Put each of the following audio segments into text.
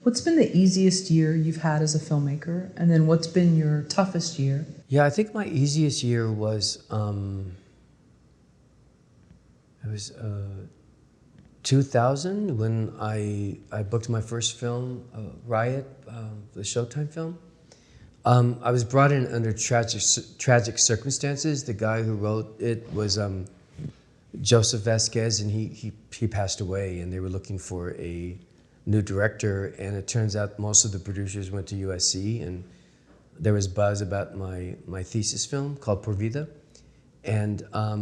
What's been the easiest year you've had as a filmmaker? And then what's been your toughest year? Yeah, I think my easiest year was, it was 2000 when I booked my first film, Riot, the Showtime film. I was brought in under tragic circumstances. The guy who wrote it was Joseph Vasquez, and he passed away, and they were looking for a new director, and it turns out most of the producers went to USC, and there was buzz about my thesis film called Por Vida. And I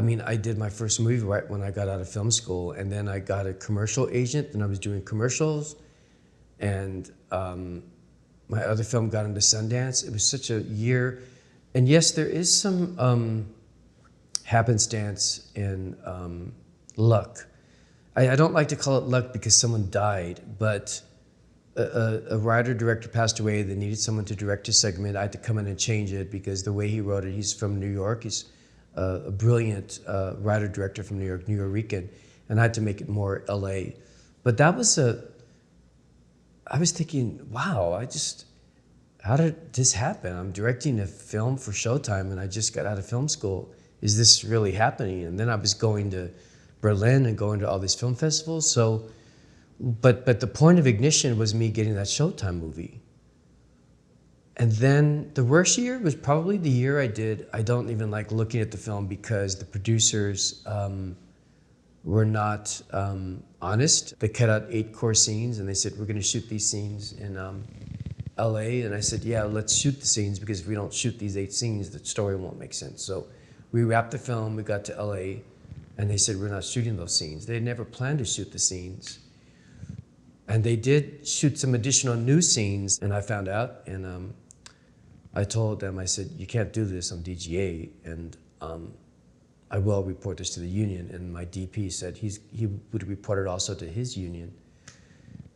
mean, I did my first movie right when I got out of film school, and then I got a commercial agent, and I was doing commercials, and my other film got into Sundance. It was such a year, and yes, there is some happenstance and luck. I don't like to call it luck because someone died, but a writer-director passed away. They needed someone to direct a segment. I had to come in and change it because the way he wrote it, he's from New York. He's a brilliant writer-director from New York, New Yorican, and I had to make it more LA. But that was I was thinking, wow, how did this happen? I'm directing a film for Showtime and I just got out of film school. Is this really happening? And then I was going to Berlin and going to all these film festivals. So, but the point of ignition was me getting that Showtime movie. And then the worst year was probably the year I don't even like looking at the film because the producers were not honest. They cut out 8 core scenes and they said, we're gonna shoot these scenes in LA. And I said, yeah, let's shoot the scenes because if we don't shoot these 8 scenes, the story won't make sense. So we wrapped the film, we got to LA, and they said, we're not shooting those scenes. They had never planned to shoot the scenes. And they did shoot some additional new scenes, and I found out, and I told them, I said, you can't do this on DGA, and I will report this to the union. And my DP said he would report it also to his union.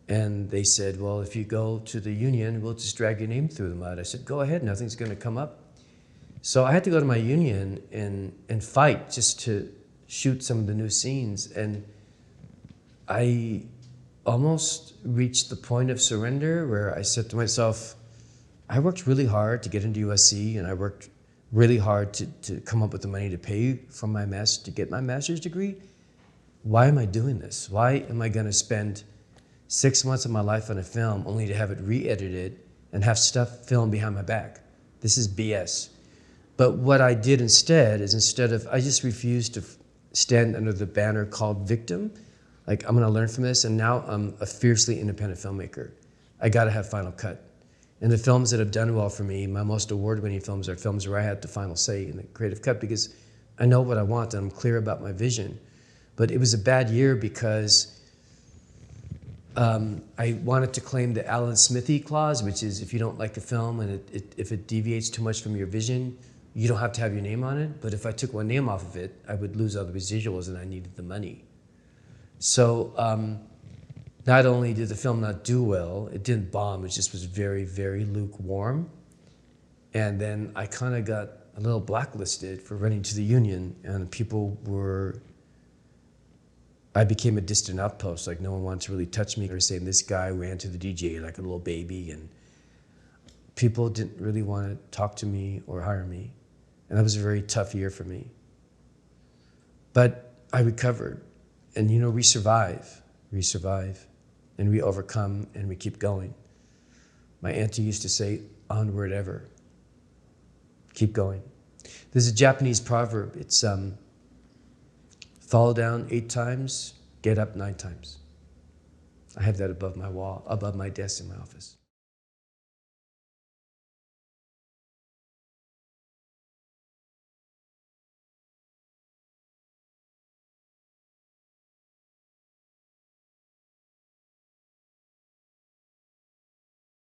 And they said, well, if you go to the union, we'll just drag your name through the mud. I said, go ahead, nothing's gonna come up. So I had to go to my union and fight just to shoot some of the new scenes. And I almost reached the point of surrender where I said to myself, I worked really hard to get into USC, and I worked really hard to come up with the money to pay for to get my master's degree. Why am I doing this? Why am I gonna spend 6 months of my life on a film only to have it re-edited and have stuff filmed behind my back? This is BS. But what I did instead is I just refused to stand under the banner called victim. Like, I'm gonna learn from this, and now I'm a fiercely independent filmmaker. I gotta have final cut. And the films that have done well for me, my most award-winning films, are films where I had the final say in the creative cut because I know what I want and I'm clear about my vision. But it was a bad year because I wanted to claim the Alan Smithy clause, which is if you don't like a film and if it deviates too much from your vision, you don't have to have your name on it. But if I took one name off of it, I would lose all the residuals and I needed the money. So not only did the film not do well, it didn't bomb, it just was very, very lukewarm. And then I kind of got a little blacklisted for running to the union, and I became a distant outpost. Like, no one wanted to really touch me. They were saying this guy ran to the DJ like a little baby, and people didn't really want to talk to me or hire me. And that was a very tough year for me. But I recovered, and you know, we survive, and we overcome, and we keep going. My auntie used to say, onward ever. Keep going. There's a Japanese proverb. It's fall down 8 times, get up 9 times. I have that above my wall, above my desk in my office.